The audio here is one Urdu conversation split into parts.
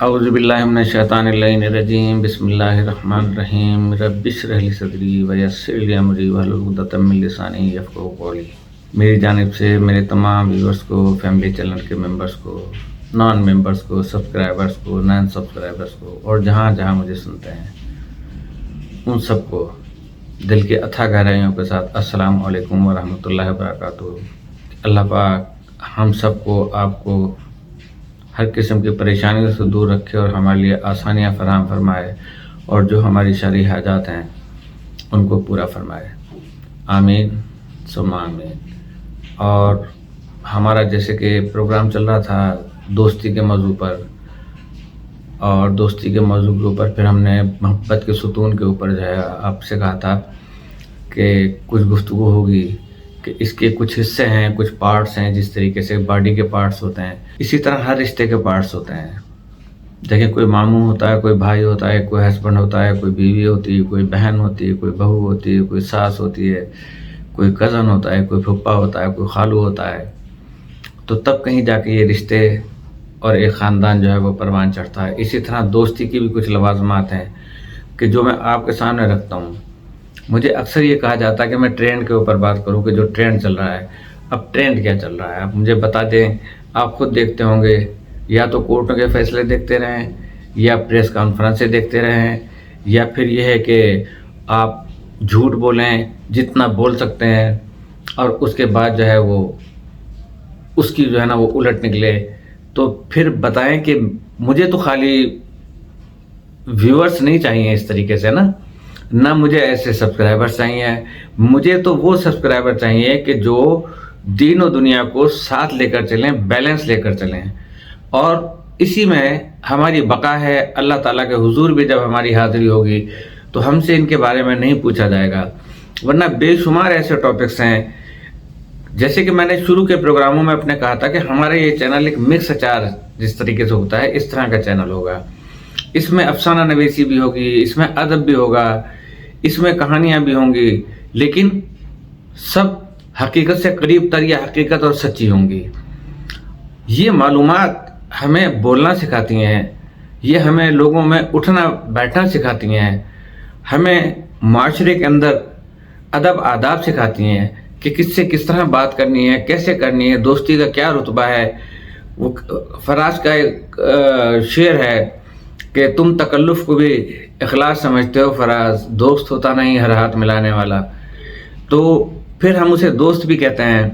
اعوذ باللہ من الشیطان الرجیم بسم اللہ الرحمن الرحیم رب اشرح لی صدری ویسر لی امری واحلل عقدۃ من لسانی یفقہوا قولی۔ میری جانب سے میرے تمام ویورز کو، فیملی چینل کے ممبرز کو، نان ممبرز کو، سبسکرائبرز کو، نان سبسکرائبرز کو، اور جہاں جہاں مجھے سنتے ہیں ان سب کو دل کے اتھا گہرائیوں کے ساتھ السلام علیکم ورحمۃ اللہ وبرکاتہ۔ اللہ پاک ہم سب کو، آپ کو ہر قسم کی پریشانیوں سے دور رکھے اور ہمارے لیے آسانیاں فراہم فرمائے، اور جو ہماری شرعی حاجات ہیں ان کو پورا فرمائے، آمین ثم آمین۔ اور ہمارا جیسے کہ پروگرام چل رہا تھا دوستی کے موضوع پر، اور دوستی کے موضوع کے اوپر پھر ہم نے محبت کے ستون کے اوپر جو ہے آپ سے کہا تھا کہ کچھ گفتگو ہوگی کہ اس کے کچھ حصے ہیں، کچھ پارٹس ہیں، جس طریقے سے باڈی کے پارٹس ہوتے ہیں اسی طرح ہر رشتے کے پارٹس ہوتے ہیں۔ دیکھیں، کوئی ماموں ہوتا ہے، کوئی بھائی ہوتا ہے، کوئی ہسبینڈ ہوتا ہے، کوئی بیوی ہوتی ہے، کوئی بہن ہوتی ہے، کوئی بہو ہوتی ہے، کوئی ساس ہوتی ہے، کوئی کزن ہوتا ہے، کوئی پھپھا ہوتا ہے، کوئی خالو ہوتا ہے۔ تو تب کہیں جا کے یہ رشتے اور ایک خاندان جو ہے وہ پروان چڑھتا ہے۔ اسی طرح دوستی کی بھی کچھ لوازمات ہیں کہ جو میں آپ کے سامنے رکھتا ہوں۔ مجھے اکثر یہ کہا جاتا ہے کہ میں ٹرینڈ کے اوپر بات کروں کہ جو ٹرینڈ چل رہا ہے۔ اب ٹرینڈ کیا چل رہا ہے آپ مجھے بتا دیں۔ آپ خود دیکھتے ہوں گے، یا تو کورٹوں کے فیصلے دیکھتے رہیں، یا پریس کانفرنسیں دیکھتے رہیں، یا پھر یہ ہے کہ آپ جھوٹ بولیں جتنا بول سکتے ہیں، اور اس کے بعد جو ہے وہ اس کی جو ہے نا وہ الٹ نکلے۔ تو پھر بتائیں کہ مجھے تو خالی ویورز نہیں چاہیے اس طریقے سے نہ مجھے ایسے سبسکرائبر چاہیے، مجھے تو وہ سبسکرائبر چاہیے کہ جو دین و دنیا کو ساتھ لے کر چلیں، بیلنس لے کر چلیں، اور اسی میں ہماری بقا ہے۔ اللہ تعالیٰ کے حضور بھی جب ہماری حاضری ہوگی تو ہم سے ان کے بارے میں نہیں پوچھا جائے گا، ورنہ بے شمار ایسے ٹاپکس ہیں۔ جیسے کہ میں نے شروع کے پروگراموں میں اپنے کہا تھا کہ ہمارا یہ چینل ایک مکس اچار جس طریقے سے ہوتا ہے اس طرح کا چینل ہوگا۔ اس میں افسانہ نویسی بھی ہوگی، اس میں ادب بھی ہوگا، اس میں کہانیاں بھی ہوں گی، لیکن سب حقیقت سے قریب تر یا حقیقت اور سچی ہوں گی۔ یہ معلومات ہمیں بولنا سکھاتی ہیں، یہ ہمیں لوگوں میں اٹھنا بیٹھنا سکھاتی ہیں، ہمیں معاشرے کے اندر ادب آداب سکھاتی ہیں کہ کس سے کس طرح بات کرنی ہے، کیسے کرنی ہے، دوستی کا کیا رتبہ ہے۔ وہ فراز کا ایک شعر ہے کہ تم تکلف کو بھی اخلاص سمجھتے ہو فراز، دوست ہوتا نہیں ہر ہاتھ ملانے والا۔ تو پھر ہم اسے دوست بھی کہتے ہیں،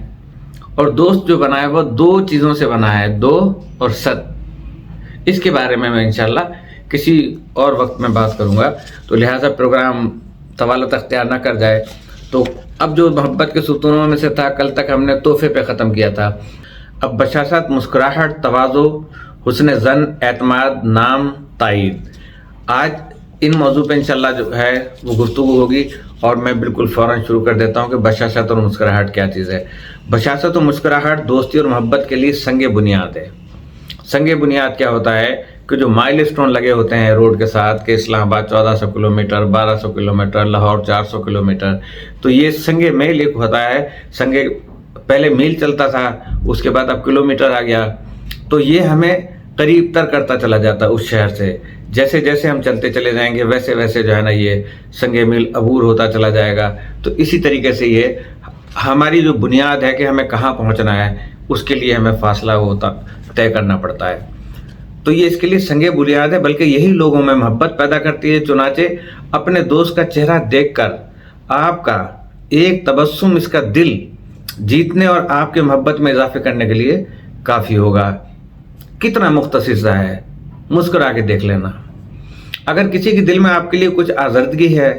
اور دوست جو بنا ہے وہ دو چیزوں سے بنا ہے، دو اور ست۔ اس کے بارے میں انشاءاللہ کسی اور وقت میں بات کروں گا، تو لہٰذا پروگرام طوالت اختیار نہ کر جائے۔ تو اب جو محبت کے ستونوں میں سے تھا، کل تک ہم نے تحفے پہ ختم کیا تھا۔ اب بشاشت، مسکراہٹ، تواضع، حسن ظن، اعتماد، نام، تائید، آج ان موضوع پہ انشاءاللہ جو ہے وہ گفتگو ہوگی، اور میں بالکل فوراً شروع کر دیتا ہوں کہ بشاشت اور مسکراہٹ کیا چیز ہے۔ بشاشت و مسکراہٹ دوستی اور محبت کے لیے سنگ بنیاد ہے۔ سنگ بنیاد کیا ہوتا ہے کہ جو مائل اسٹون لگے ہوتے ہیں روڈ کے ساتھ، کہ اسلام آباد 1400 کلومیٹر، 1200 کلومیٹر، لاہور 400 کلومیٹر، تو یہ سنگ میل ایک ہوتا ہے۔ پہلے میل چلتا تھا، اس کے بعد اب کلومیٹر آ گیا، تو یہ ہمیں قریب تر کرتا چلا جاتا ہے اس شہر سے۔ جیسے جیسے ہم چلتے چلے جائیں گے ویسے ویسے جو ہے نا یہ سنگ میل عبور ہوتا چلا جائے گا۔ تو اسی طریقے سے یہ ہماری جو بنیاد ہے کہ ہمیں کہاں پہنچنا ہے، اس کے لیے ہمیں فاصلہ ہوتا طے کرنا پڑتا ہے۔ تو یہ اس کے لیے سنگ بنیاد ہے، بلکہ یہی لوگوں میں محبت پیدا کرتی ہے۔ چنانچہ اپنے دوست کا چہرہ دیکھ کر آپ کا ایک تبسم اس کا دل جیتنے اور آپ کے محبت میں اضافے کرنے کے لیے کافی ہوگا۔ کتنا مختصر سا ہے، مسکرا کے دیکھ لینا۔ اگر کسی کے دل میں آپ کے لیے کچھ آزردگی ہے،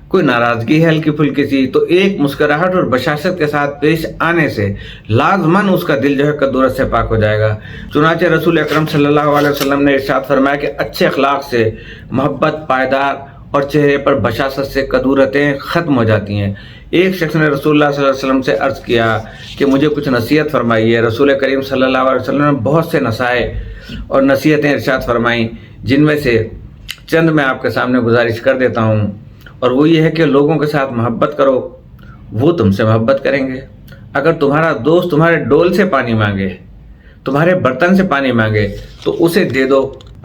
کوئی ناراضگی ہے ہلکی پھلکی سی، تو ایک مسکراہٹ اور بشاشت کے ساتھ پیش آنے سے لازماً اس کا دل جو ہے کدورت سے پاک ہو جائے گا۔ چنانچہ رسول اکرم صلی اللہ علیہ وسلم نے ارشاد فرمایا کہ اچھے اخلاق سے محبت پائیدار اور چہرے پر بشاشت سے کدورتیں ختم ہو جاتی ہیں۔ ایک شخص نے رسول اللہ صلی اللہ علیہ وسلم سے عرض کیا کہ مجھے کچھ نصیحت فرمائیے۔ رسول کریم صلی اللہ علیہ وسلم نے بہت سے نصائح اور نصیحتیں ارشاد فرمائیں، جن میں سے چند میں آپ کے سامنے گزارش کر دیتا ہوں، اور وہ یہ ہے کہ لوگوں کے ساتھ محبت کرو، وہ تم سے محبت کریں گے۔ اگر تمہارا دوست تمہارے ڈول سے پانی مانگے، تمہارے برتن سے پانی مانگے، تو اسے دے دو۔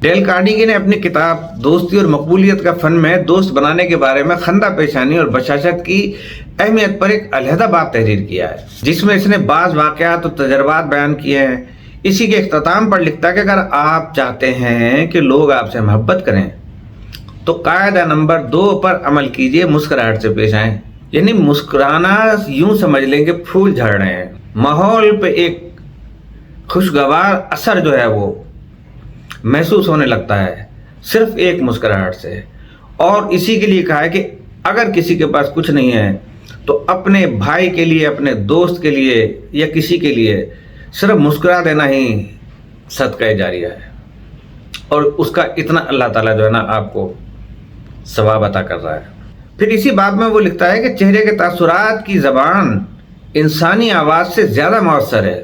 ڈیل کارنیگی نے اپنی کتاب دوستی اور مقبولیت کا فن میں دوست بنانے کے بارے میں خندہ پیشانی اور بشاشت کی اہمیت پر ایک علیحدہ باب تحریر کیا ہے، جس میں اس نے بعض واقعات اور تجربات بیان کیے ہیں۔ اسی کے اختتام پر لکھتا ہے کہ اگر آپ چاہتے ہیں کہ لوگ آپ سے محبت کریں تو قاعدہ نمبر 2 پر عمل کیجئے، مسکراہٹ سے پیش آئیں۔ یعنی مسکرانا یوں سمجھ لیں کہ پھول جھڑ رہے ہیں، ماحول پہ ایک خوشگوار اثر جو ہے وہ محسوس ہونے لگتا ہے صرف ایک مسکراہٹ سے۔ اور اسی کے لیے کہا ہے کہ اگر کسی کے پاس کچھ نہیں ہے تو اپنے بھائی کے لیے، اپنے دوست کے لیے یا کسی کے لیے صرف مسکرا دینا ہی صدقہ جاریہ ہے، اور اس کا اتنا اللہ تعالیٰ جو ہے نا آپ کو ثواب عطا کر رہا ہے۔ پھر اسی باب میں وہ لکھتا ہے کہ چہرے کے تاثرات کی زبان انسانی آواز سے زیادہ مؤثر ہے۔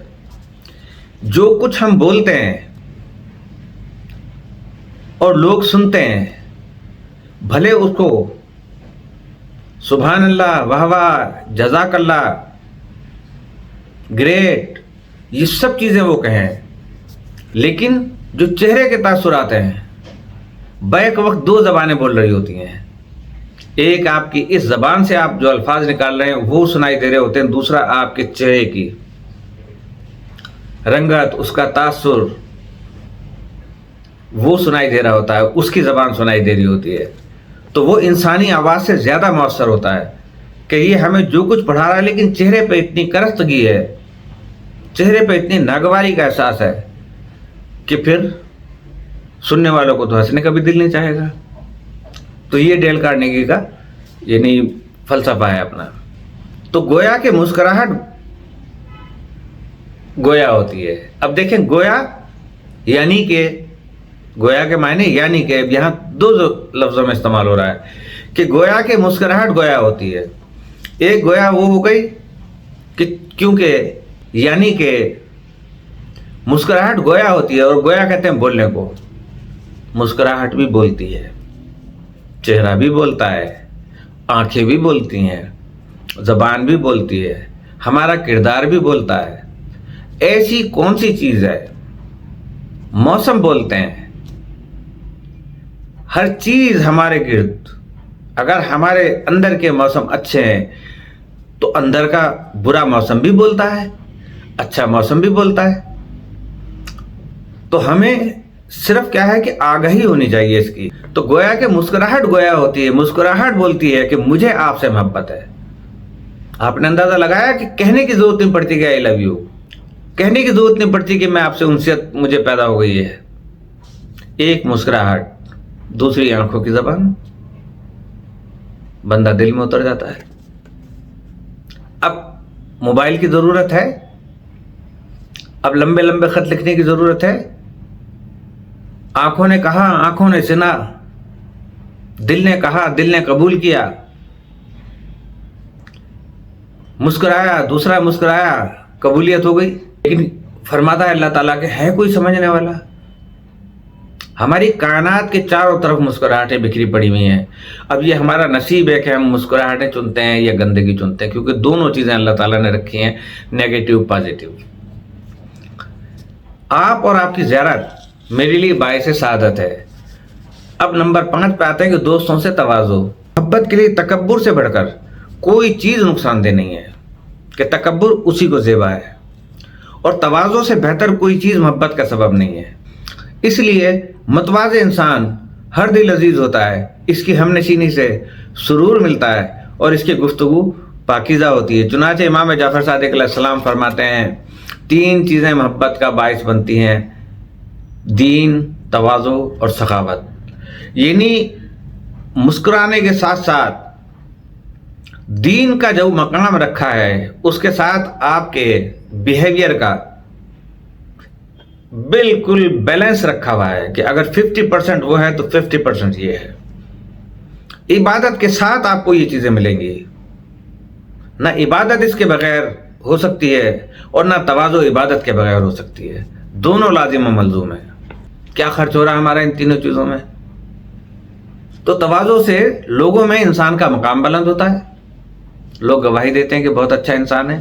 جو کچھ ہم بولتے ہیں اور لوگ سنتے ہیں، بھلے اس کو سبحان اللہ، واہ واہ، جزاک اللہ، گریٹ، یہ سب چیزیں وہ کہیں، لیکن جو چہرے کے تاثرات ہیں بیک وقت 2 زبانیں بول رہی ہوتی ہیں۔ ایک آپ کی اس زبان سے آپ جو الفاظ نکال رہے ہیں وہ سنائی دے رہے ہوتے ہیں، دوسرا آپ کے چہرے کی رنگت، اس کا تاثر وہ سنائی دے رہا ہوتا ہے، اس کی زبان سنائی دے رہی ہوتی ہے۔ تو وہ انسانی آواز سے زیادہ مؤثر ہوتا ہے کہ یہ ہمیں جو کچھ پڑھا رہا ہے، لیکن چہرے پہ اتنی کرستگی ہے، چہرے پہ اتنی ناگواری کا احساس ہے کہ پھر سننے والوں کو تو ہنسنے کا بھی دل نہیں چاہے گا۔ تو یہ ڈیل کارنیگی کا یعنی فلسفہ ہے اپنا۔ تو گویا کہ مسکراہٹ گویا ہوتی ہے۔ اب دیکھیں، گویا یعنی کہ، گویا کے معنی یعنی کہ یہاں 2 لفظوں میں استعمال ہو رہا ہے کہ گویا کہ مسکراہٹ گویا ہوتی ہے۔ ایک گویا وہ ہو گئی کہ کیونکہ یعنی کہ مسکراہٹ گویا ہوتی ہے، اور گویا کہتے ہیں بولنے کو۔ مسکراہٹ بھی بولتی ہے، چہرہ بھی بولتا ہے، آنکھیں بھی بولتی ہیں، زبان بھی بولتی ہے، ہمارا کردار بھی بولتا ہے۔ ایسی کون سی چیز ہے؟ موسم بولتے ہیں، ہر چیز ہمارے گرد۔ اگر ہمارے اندر کے موسم اچھے ہیں تو اندر کا برا موسم بھی بولتا ہے، اچھا موسم بھی بولتا ہے۔ تو ہمیں صرف کیا ہے کہ آگاہی ہونی چاہیے اس کی۔ تو گویا کہ مسکراہٹ گویا ہوتی ہے، مسکراہٹ بولتی ہے کہ مجھے آپ سے محبت ہے۔ آپ نے اندازہ لگایا کہ کہنے کی ضرورت نہیں پڑتی کہ آئی لو یو، کہنے کی ضرورت نہیں پڑتی کہ میں آپ سے انسیت مجھے پیدا ہو گئی ہے۔ ایک مسکراہٹ، دوسری آنکھوں کی زبان، بندہ دل میں اتر جاتا ہے۔ اب موبائل کی ضرورت ہے، اب لمبے لمبے خط لکھنے کی ضرورت ہے۔ آنکھوں نے کہا، آنکھوں نے سنا، دل نے کہا، دل نے قبول کیا، مسکرایا، دوسرا مسکرایا، قبولیت ہو گئی۔ لیکن فرماتا ہے اللہ تعالیٰ کہ ہے کوئی سمجھنے والا؟ ہماری کائنات کے چاروں طرف مسکراہٹیں بکھری پڑی ہوئی ہیں۔ اب یہ ہمارا نصیب ہے کہ ہم مسکراہٹیں چنتے ہیں یا گندگی چنتے ہیں، کیونکہ دونوں چیزیں اللہ تعالیٰ نے رکھی ہیں، نیگیٹو پازیٹیو۔ آپ اور آپ کی زیارت میرے لیے باعث سعادت ہے۔ اب نمبر 5 پہ آتے ہیں کہ دوستوں سے تواضع۔ محبت کے لیے تکبر سے بڑھ کر کوئی چیز نقصان دہ نہیں ہے، کہ تکبر اسی کو زیبا ہے، اور تواضع سے بہتر کوئی چیز محبت کا سبب نہیں ہے۔ اس لیے متواضع انسان ہر دل عزیز ہوتا ہے، اس کی ہم نشینی سے سرور ملتا ہے اور اس کی گفتگو پاکیزہ ہوتی ہے۔ چنانچہ امام جعفر صادق علیہ السلام فرماتے ہیں 3 چیزیں محبت کا باعث بنتی ہیں: دین، تواضع اور سخاوت۔ یعنی مسکرانے کے ساتھ ساتھ دین کا جو مقام رکھا ہے، اس کے ساتھ آپ کے بیہیویئر کا بالکل بیلنس رکھا ہوا ہے کہ اگر 50% وہ ہے تو 50% یہ ہے۔ عبادت کے ساتھ آپ کو یہ چیزیں ملیں گی، نہ عبادت اس کے بغیر ہو سکتی ہے اور نہ تواضع عبادت کے بغیر ہو سکتی ہے۔ دونوں لازم و ملزوم ہیں۔ کیا خرچ ہو رہا ہے ہمارا ان تینوں چیزوں میں؟ تو تواضع سے لوگوں میں انسان کا مقام بلند ہوتا ہے، لوگ گواہی دیتے ہیں کہ بہت اچھا انسان ہے۔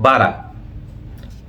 12,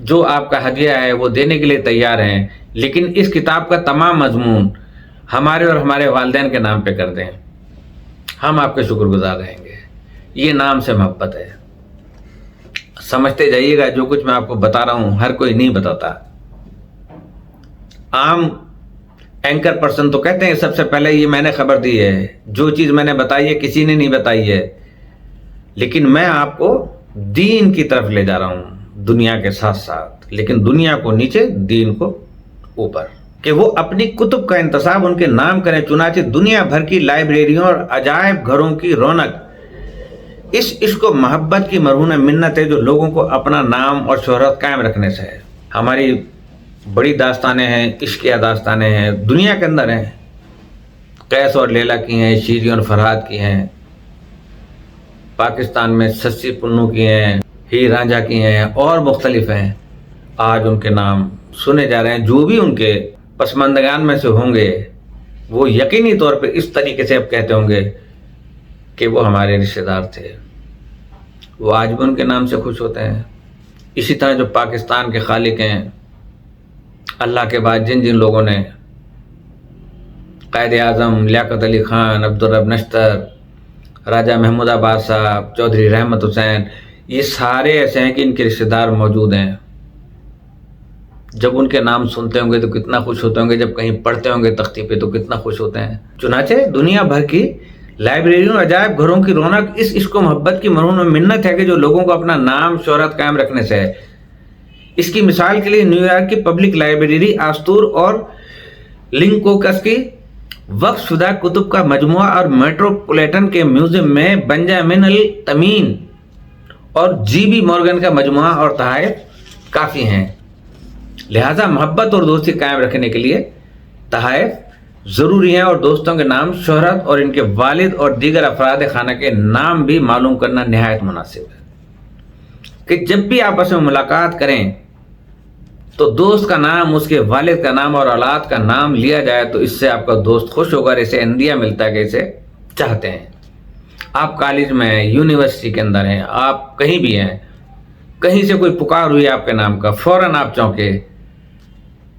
جو آپ کا ہدیہ ہے وہ دینے کے لیے تیار ہیں، لیکن اس کتاب کا تمام مضمون ہمارے اور ہمارے والدین کے نام پہ کر دیں، ہم آپ کے شکر گزار رہیں گے۔ یہ نام سے محبت ہے۔ سمجھتے جائیے گا، جو کچھ میں آپ کو بتا رہا ہوں ہر کوئی نہیں بتاتا۔ عام اینکر پرسن تو کہتے ہیں سب سے پہلے یہ میں نے خبر دی ہے، جو چیز میں نے بتائی ہے کسی نے نہیں بتائی ہے، لیکن میں آپ کو دین کی طرف لے جا رہا ہوں، دنیا کے ساتھ ساتھ، لیکن دنیا کو نیچے دین کو اوپر، کہ وہ اپنی کتب کا انتساب ان کے نام کریں، چنانچہ دنیا بھر کی لائبریریوں اور عجائب گھروں کی رونق اس عشق و محبت کی مرہون منت ہے جو لوگوں کو اپنا نام اور شہرت قائم رکھنے سے ہے۔ ہماری بڑی داستانیں ہیں، عشقیہ داستانیں ہیں، دنیا کے اندر ہیں، قیس اور لیلا کی ہیں، شیری اور فرحاد کی ہیں، پاکستان میں سسی پنو کی ہیں، ہیر رانجھا کی ہیں، اور مختلف ہیں۔ آج ان کے نام سنے جا رہے ہیں۔ جو بھی ان کے پسماندگان میں سے ہوں گے وہ یقینی طور پہ اس طریقے سے اب کہتے ہوں گے کہ وہ ہمارے رشتہ دار تھے، وہ آج بھی ان کے نام سے خوش ہوتے ہیں۔ اسی طرح جو پاکستان کے خالق ہیں، اللہ کے بعد جن جن لوگوں نے قائد اعظم لیاقت علی خان، عبدالرب نشتر، راجہ محمود آباد صاحب، چودھری رحمت حسین، یہ سارے ایسے ہیں کہ ان کے رشتہ دار موجود ہیں۔ جب ان کے نام سنتے ہوں گے تو کتنا خوش ہوتے ہوں گے، جب کہیں پڑھتے ہوں گے تختی پہ تو کتنا خوش ہوتے ہیں۔ چنانچہ دنیا بھر کی لائبریریوں اور عجائب گھروں کی رونق اس عشق و محبت کی مرہون منت ہے کہ جو لوگوں کو اپنا نام شہرت قائم رکھنے سے ہے۔ اس کی مثال کے لیے نیو یارک کی پبلک لائبریری آستور اور لنکوکس کی وقف شدہ کتب کا مجموعہ اور میٹروپولیٹن کے میوزیم میں بنجامن التمین اور جی بی مورگن کا مجموعہ اور تحائف کافی ہیں۔ لہذا محبت اور دوستی قائم رکھنے کے لیے تحائف ضروری ہیں، اور دوستوں کے نام، شہرت اور ان کے والد اور دیگر افراد خانہ کے نام بھی معلوم کرنا نہایت مناسب ہے کہ جب بھی آپس میں ملاقات کریں تو دوست کا نام، اس کے والد کا نام اور اولاد کا نام لیا جائے تو اس سے آپ کا دوست خوش ہوگا، اسے اندیہ ملتا ہے کہ اسے چاہتے ہیں۔ آپ کالج میں ہیں، یونیورسٹی کے اندر ہیں، آپ کہیں بھی ہیں، کہیں سے کوئی پکار ہوئی آپ کے نام کا، فوراً آپ چونکے،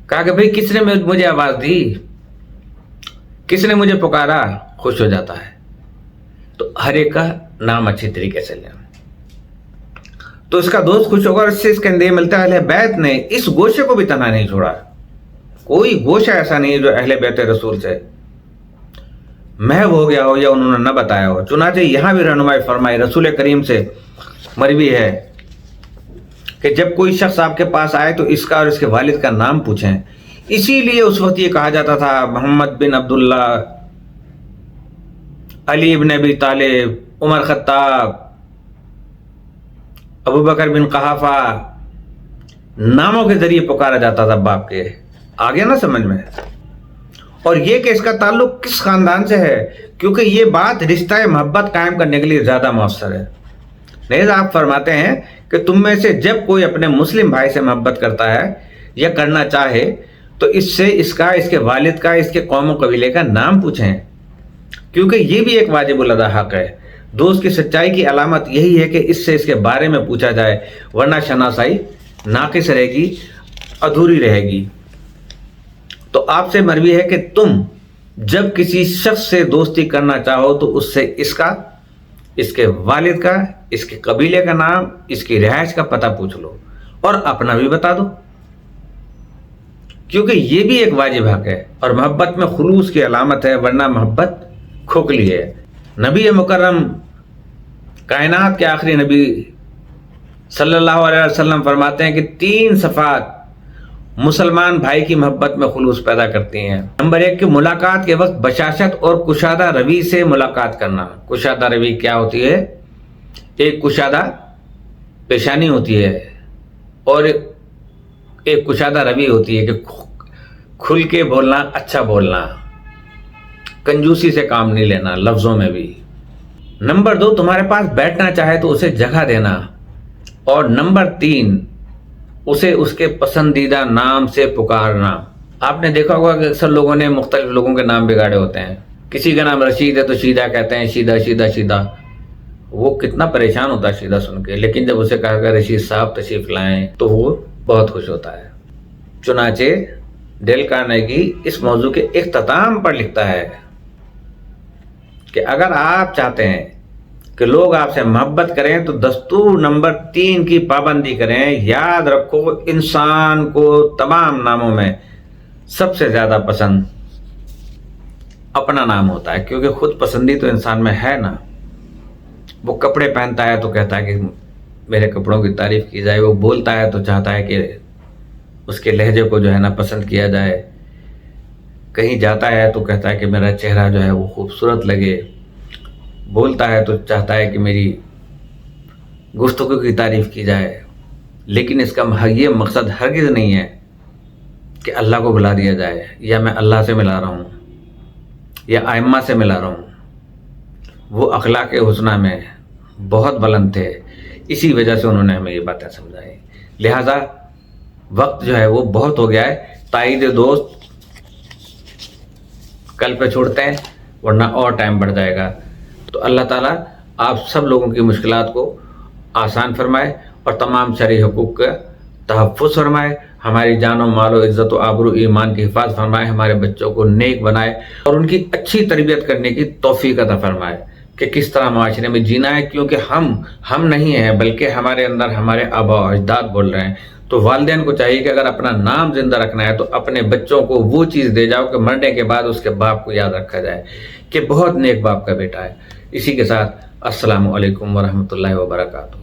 کہا کہ بھئی کس نے مجھے آواز دی، کس نے مجھے پکارا، خوش ہو جاتا ہے۔ تو ہر ایک کا نام اچھی طریقے سے لیں تو اس کا دوست خوش ہوگا، اور اس سے اس کا اندیہ ملتا ہے۔ اہل بیت نے اس گوشے کو بھی تنہا نہیں چھوڑا، کوئی گوشہ ایسا نہیں ہے جو اہل بیت رسول سے محو ہو گیا ہو یا انہوں نے نہ بتایا ہو۔ چنانچہ یہاں بھی رہنمائی فرمائی، رسول کریم سے مروی ہے کہ جب کوئی شخص آپ کے پاس آئے تو اس کا اور اس کے والد کا نام پوچھیں۔ اسی لیے اس وقت یہ کہا جاتا تھا محمد بن عبداللہ، علی بن ابی طالب، عمر خطاب، ابو بکر بن قحافہ، ناموں کے ذریعے پکارا جاتا تھا باپ کے۔ آگے نہ سمجھ میں؟ اور یہ کہ اس کا تعلق کس خاندان سے ہے، کیونکہ یہ بات رشتہ محبت قائم کرنے کے لیے زیادہ مؤثر ہے۔ لہذا آپ فرماتے ہیں کہ تم میں سے جب کوئی اپنے مسلم بھائی سے محبت کرتا ہے یا کرنا چاہے تو اس سے اس کا، اس کے والد کا، اس کے قوم و قبیلے کا نام پوچھیں، کیونکہ یہ بھی ایک واجب الادا حق ہے۔ دوست کی سچائی کی علامت یہی ہے کہ اس سے اس کے بارے میں پوچھا جائے، ورنہ شناسائی ناقص رہے گی، ادھوری رہے گی۔ تو آپ سے مروی ہے کہ تم جب کسی شخص سے دوستی کرنا چاہو تو اس سے اس کا، اس کے والد کا، اس کے قبیلے کا نام، اس کی رہائش کا پتہ پوچھ لو، اور اپنا بھی بتا دو، کیونکہ یہ بھی ایک واجب حق ہے اور محبت میں خلوص کی علامت ہے، ورنہ محبت کھوکھلی ہے۔ نبی مکرم، کائنات کے آخری نبی صلی اللہ علیہ وسلم فرماتے ہیں کہ 3 صفات مسلمان بھائی کی محبت میں خلوص پیدا کرتی ہیں۔ نمبر 1 کہ ملاقات کے وقت بشاشت اور کشادہ روی سے ملاقات کرنا۔ کشادہ روی کیا ہوتی ہے؟ ایک کشادہ پیشانی ہوتی ہے اور ایک کشادہ روی ہوتی ہے کہ کھل کے بولنا، اچھا بولنا، کنجوسی سے کام نہیں لینا لفظوں میں بھی۔ نمبر 2 تمہارے پاس بیٹھنا چاہے تو اسے جگہ دینا، اور نمبر 3 اسے اس کے پسندیدہ نام سے پکارنا۔ آپ نے دیکھا ہوگا کہ اکثر لوگوں نے مختلف لوگوں کے نام بگاڑے ہوتے ہیں۔ کسی کا نام رشید ہے تو شیدہ کہتے ہیں، شیدہ شیدہ شیدہ، وہ کتنا پریشان ہوتا ہے شیدہ سن کے، لیکن جب اسے کہا کہ رشید صاحب تشریف لائیں تو وہ بہت خوش ہوتا ہے۔ چنانچہ ڈیل کارنیگی اس موضوع کے اختتام پر لکھتا ہے کہ اگر آپ چاہتے ہیں کہ لوگ آپ سے محبت کریں تو دستور نمبر 3 کی پابندی کریں۔ یاد رکھو، انسان کو تمام ناموں میں سب سے زیادہ پسند اپنا نام ہوتا ہے، کیونکہ خود پسندی تو انسان میں ہے نا۔ وہ کپڑے پہنتا ہے تو کہتا ہے کہ میرے کپڑوں کی تعریف کی جائے، وہ بولتا ہے تو چاہتا ہے کہ اس کے لہجے کو جو ہے نا پسند کیا جائے، کہیں جاتا ہے تو کہتا ہے کہ میرا چہرہ جو ہے وہ خوبصورت لگے، بولتا ہے تو چاہتا ہے کہ میری گفتگو کی تعریف کی جائے۔ لیکن اس کا یہ مقصد ہرگز نہیں ہے کہ اللہ کو بلا دیا جائے، یا میں اللہ سے ملا رہا ہوں یا ائمہ سے ملا رہا ہوں۔ وہ اخلاق حسنہ میں بہت بلند تھے، اسی وجہ سے انہوں نے ہمیں یہ باتیں سمجھائی۔ لہٰذا وقت جو ہے وہ بہت ہو گیا ہے، تائید دوست کل پہ چھوڑتے ہیں ورنہ اور ٹائم بڑھ جائے گا۔ تو اللہ تعالیٰ آپ سب لوگوں کی مشکلات کو آسان فرمائے اور تمام شرعی حقوق کا تحفظ فرمائے، ہماری جان و مال و عزت و آبرو ایمان کی حفاظت فرمائے، ہمارے بچوں کو نیک بنائے اور ان کی اچھی تربیت کرنے کی توفیق عطا فرمائے کہ کس طرح معاشرے میں جینا ہے، کیونکہ ہم نہیں ہیں بلکہ ہمارے اندر ہمارے آباء و اجداد بول رہے ہیں۔ تو والدین کو چاہیے کہ اگر اپنا نام زندہ رکھنا ہے تو اپنے بچوں کو وہ چیز دے جاؤ کہ مرنے کے بعد اس کے باپ کو یاد رکھا جائے کہ بہت نیک باپ کا بیٹا ہے۔ اسی کے ساتھ السلام علیکم ورحمۃ اللہ وبرکاتہ۔